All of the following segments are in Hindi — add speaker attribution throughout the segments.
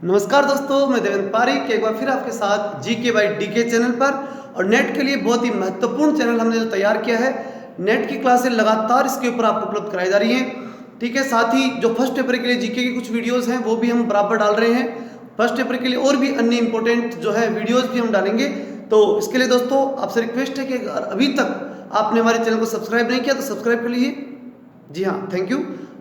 Speaker 1: नमस्कार दोस्तों, मैं देवेंद्र पारिक एक बार फिर आपके साथ जीके बाई डीके चैनल पर। और नेट के लिए बहुत ही महत्वपूर्ण चैनल हमने जो तैयार किया है, नेट की क्लासें लगातार इसके ऊपर आपको उपलब्ध कराई जा रही हैं। ठीक है, साथ ही जो फर्स्ट पेपर के लिए जीके की कुछ वीडियोस हैं वो भी हम बराबर डाल रहे हैं। फर्स्ट पेपर के लिए और भी अन्य इंपॉर्टेंट जो है वीडियोस भी हम डालेंगे। तो इसके लिए दोस्तों आपसे रिक्वेस्ट है कि अगर अभी तक आपने हमारे चैनल को सब्सक्राइब नहीं किया तो सब्सक्राइब कर लीजिए। जी हाँ, थैंक यू।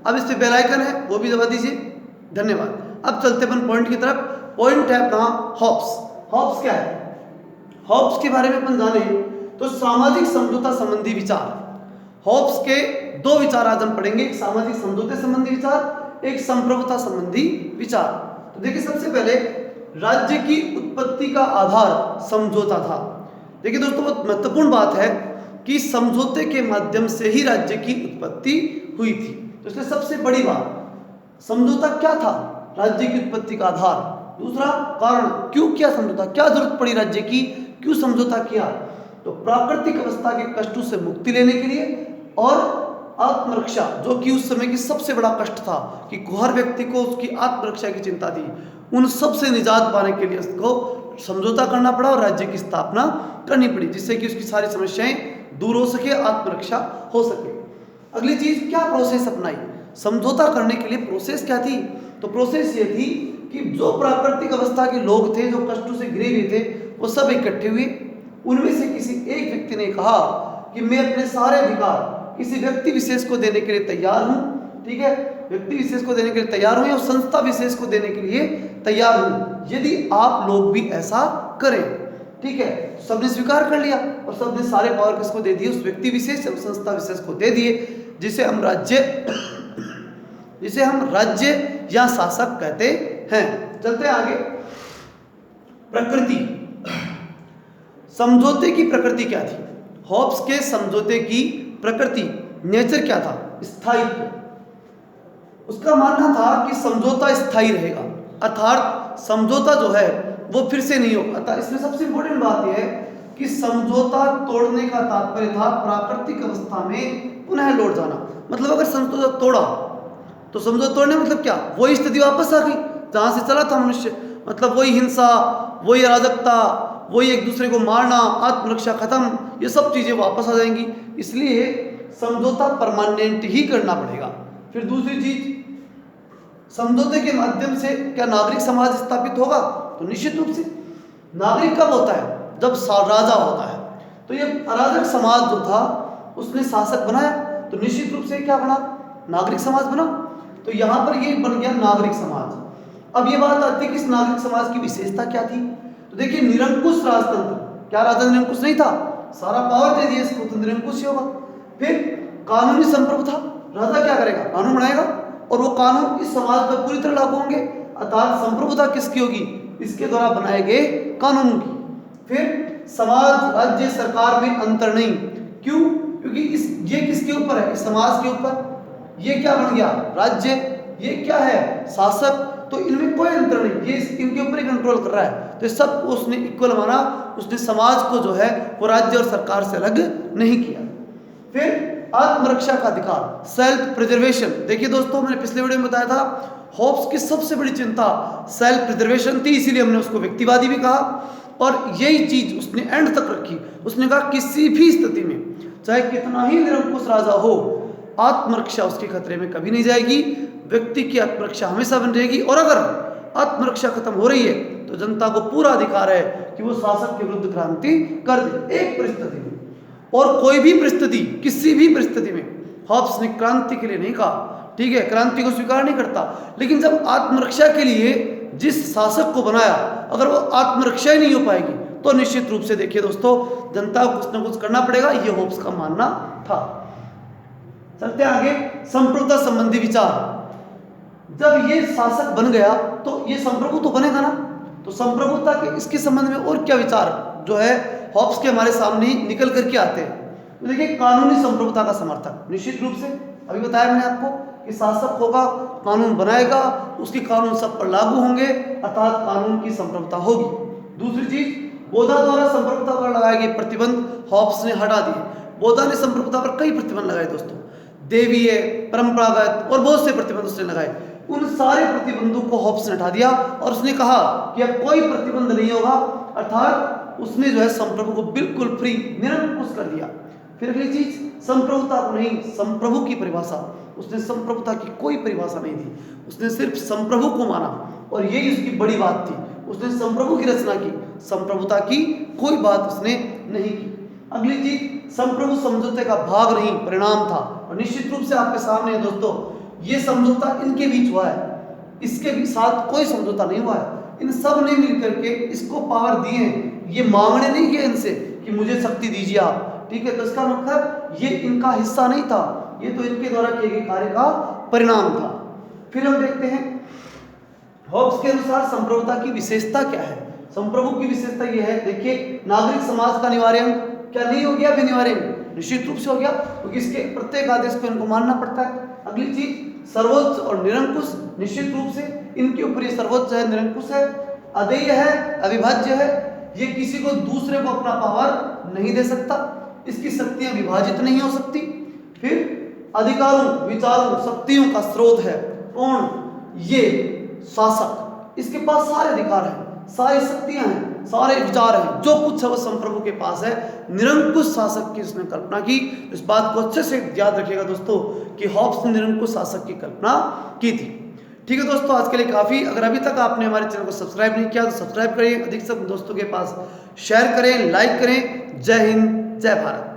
Speaker 1: अब इस पर बेल आइकन है वो भी दबा दीजिए। धन्यवाद। अब चलते अपन पॉइंट की तरफ। पॉइंट है अपना हॉब्स। हॉब्स क्या है? हॉब्स के बारे में अपन जाने तो सामाजिक समझौता संबंधी विचार। हॉब्स के दो विचार आज हम पढ़ेंगे, एक सामाजिक समझौते संबंधी विचार, एक संप्रभुता संबंधी विचार। तो देखिए, सबसे पहले राज्य की उत्पत्ति का आधार समझौता था। देखिए दोस्तों, बहुत महत्वपूर्ण बात है कि समझौते के माध्यम से ही राज्य की उत्पत्ति हुई थी। तो इसलिए सबसे बड़ी बात, समझौता क्या था? राज्य की उत्पत्ति का आधार। दूसरा कारण, क्यों किया समझौता, क्या जरूरत पड़ी राज्य की, क्यों समझौता किया? तो प्राकृतिक अवस्था के कष्टों से मुक्ति लेने के लिए और आत्मरक्षा, जो कि उस समय की सबसे बड़ा कष्ट था कि हर व्यक्ति को उसकी आत्मरक्षा की चिंता थी, उन सब से निजात पाने के लिए उसको समझौता करना पड़ा और राज्य की स्थापना करनी पड़ी, जिससे कि उसकी सारी समस्याएं दूर हो सके, आत्मरक्षा हो सके। अगली चीज, क्या प्रोसेस अपनाई समझौता करने के लिए? प्रोसेस क्या थी? तो प्रोसेस ये थी कि जो प्राकृतिक अवस्था के लोग थे, जो कष्टों से घिरे हुए थे, वो सब इकट्ठे हुए। उनमें से किसी एक व्यक्ति ने कहा कि मैं अपने सारे अधिकार किसी व्यक्ति विशेष को देने के लिए तैयार हूँ। ठीक है, व्यक्ति विशेष को देने के लिए तैयार हूँ या संस्था विशेष को देने के लिए तैयार हूँ, यदि आप लोग भी ऐसा करें। ठीक है, सबने स्वीकार कर लिया और सबने सारे पावर किसको दे दिए? उस व्यक्ति विशेष और संस्था विशेष को दे दिए, जिसे हम राज्य या शासक कहते हैं। चलते हैं आगे। प्रकृति, समझौते की प्रकृति क्या थी? हॉब्स के समझौते की प्रकृति, नेचर क्या था? स्थायित्व। उसका मानना था कि समझौता स्थायी रहेगा, अर्थात समझौता जो है वो फिर से नहीं होगा। अर्थात इसमें सबसे इंपॉर्टेंट बात यह है कि समझौता तोड़ने का तात्पर्य था प्राकृतिक अवस्था में पुनः लौट जाना। मतलब अगर समझौता तोड़ा तो समझौता तोड़ने मतलब क्या? वही स्थिति वापस आ गई जहां से चला था मनुष्य। मतलब वही हिंसा, वही अराजकता, वही एक दूसरे को मारना, आत्मरक्षा खत्म, ये सब चीजें वापस आ जाएंगी। इसलिए समझौता परमानेंट ही करना पड़ेगा। फिर दूसरी चीज, समझौते के माध्यम से क्या नागरिक समाज स्थापित होगा? तो निश्चित रूप से। नागरिक कब होता है? जब राजा होता है। तो ये अराजक समाज जो था उसने शासक बनाया, तो निश्चित रूप से क्या बना? नागरिक समाज बना। तो यहां पर ये बन गया नागरिक समाज। अब ये बात आती है कि इस नागरिक समाज की विशेषता क्या थी? तो देखिए, निरंकुश राजतंत्र। क्या राजा निरंकुश नहीं था? सारा पावर दे दिया इसको, तो निरंकुश ही होगा। फिर कानूनी संप्रभुता, राजा क्या करेगा? कानून बनाएगा और वो कानून इस समाज पर पूरी तरह लागू होंगे। अर्थात संप्रभुता किसकी होगी? इसके द्वारा बनाए गए कानून की। फिर समाज, राज्य, सरकार में अंतर नहीं। क्यों? क्योंकि ये किसके ऊपर है? इस समाज के ऊपर। ये क्या बन गया? राज्य। ये क्या है? शासक। तो इनमें कोई अंतर नहीं, ये इनके ऊपर ही कंट्रोल कर रहा है। तो सब उसने इक्वल माना, उसने समाज को जो है वो राज्य और सरकार से अलग नहीं किया। फिर आत्मरक्षा का अधिकार, सेल्फ प्रिजर्वेशन। देखिए दोस्तों, मैंने पिछले वीडियो में बताया था हॉब्स की सबसे बड़ी चिंता सेल्फ प्रिजर्वेशन थी, इसीलिए हमने उसको व्यक्तिवादी भी कहा। और यही चीज उसने एंड तक रखी। उसने कहा किसी भी स्थिति में, चाहे कितना ही निरंकुश राजा हो, आत्मरक्षा उसके खतरे में कभी नहीं जाएगी। व्यक्ति की आत्मरक्षा हमेशा बन रहेगी। और अगर आत्मरक्षा खत्म हो रही है तो जनता को पूरा अधिकार है कि वो शासक के विरुद्ध क्रांति कर दे एक परिस्थिति में। और कोई भी परिस्थिति, किसी भी परिस्थिति में हॉब्स ने क्रांति के लिए नहीं कहा। ठीक है, क्रांति को स्वीकार नहीं करता, लेकिन जब आत्मरक्षा के लिए जिस शासक को बनाया, अगर वो आत्मरक्षा ही नहीं हो पाएगी तो निश्चित रूप से देखिए दोस्तों, जनता को कुछ ना कुछ करना पड़ेगा। ये हॉब्स का मानना था। चलते आगे। संप्रभुता संबंधी विचार। जब ये शासक बन गया तो ये संप्रभु तो बनेगा ना। तो संप्रभुता के इसके संबंध में और क्या विचार जो है हॉब्स के हमारे सामने निकल करके आते हैं? तो देखिए, कानूनी संप्रभुता का समर्थक। निश्चित रूप से अभी बताया मैंने आपको कि शासक होगा, कानून बनाएगा, उसके कानून सब पर लागू होंगे, अर्थात कानून की संप्रभुता होगी। दूसरी चीज, बोधा द्वारा संप्रभुता पर लगाए गए प्रतिबंध हॉब्स ने हटा दिए। बोधा ने संप्रभुता पर कई प्रतिबंध लगाए दोस्तों, देवीय, परंपरागत और बहुत से प्रतिबंध उसने लगाए। उन सारे प्रतिबंधों को हॉब्स ने हटा दिया और उसने कहा कि अब कोई प्रतिबंध नहीं होगा, अर्थात उसने जो है संप्रभु को बिल्कुल फ्री, निरंकुश कर दिया। फिर अगली चीज, संप्रभुता को नहीं, संप्रभु की परिभाषा, उसने संप्रभुता की कोई परिभाषा नहीं दी, उसने सिर्फ संप्रभु को माना और यही उसकी बड़ी बात थी। उसने संप्रभु की रचना की, संप्रभुता की कोई बात उसने नहीं की। अगली चीज, संप्रभु समझौते का भाग नहीं, परिणाम था। और निश्चित रूप से आपके सामने है दोस्तों, ये समझौता इनके बीच हुआ है, इसके भी साथ कोई समझौता नहीं हुआ है। इन सब ने मिलकर के इसको पावर दी है, ये मांगने नहीं किया इनसे कि मुझे शक्ति दीजिए आप, ठीक है। तो इसका मतलब ये इनका हिस्सा नहीं था, ये तो इनके द्वारा किए गए कार्य का परिणाम था। फिर हम देखते हैं हॉब्स के अनुसार संप्रभुता की विशेषता क्या है। संप्रभु की विशेषता यह है, देखिए, नागरिक समाज का अनिवार्य क्या नहीं हो गया, अनिवार्य निश्चित रूप से हो गया, क्योंकि इसके प्रत्येक आदेश को इनको मानना पड़ता है। अगली चीज, सर्वोच्च और निरंकुश, निश्चित रूप से इनके ऊपर ये सर्वोच्च है, निरंकुश है, अदेय है, अविभाज्य है, ये किसी को दूसरे को अपना पावर नहीं दे सकता, इसकी शक्तियां विभाजित नहीं हो सकती। फिर अधिकारों, विचारों, शक्तियों का स्रोत है कौन, ये शासक, इसके पास सारे अधिकार हैं, सारी शक्तियां हैं, सारे विचार हैं, जो कुछ है वो संप्रभु के पास है। निरंकुश शासक की उसने कल्पना की। इस बात को अच्छे से याद रखिएगा दोस्तों कि हॉब्स ने निरंकुश शासक की कल्पना की थी। ठीक है दोस्तों, आज के लिए काफ़ी। अगर अभी तक आपने हमारे चैनल को सब्सक्राइब नहीं किया तो सब्सक्राइब करें, अधिक से अधिक दोस्तों के पास शेयर करें, लाइक करें। जय हिंद, जय भारत।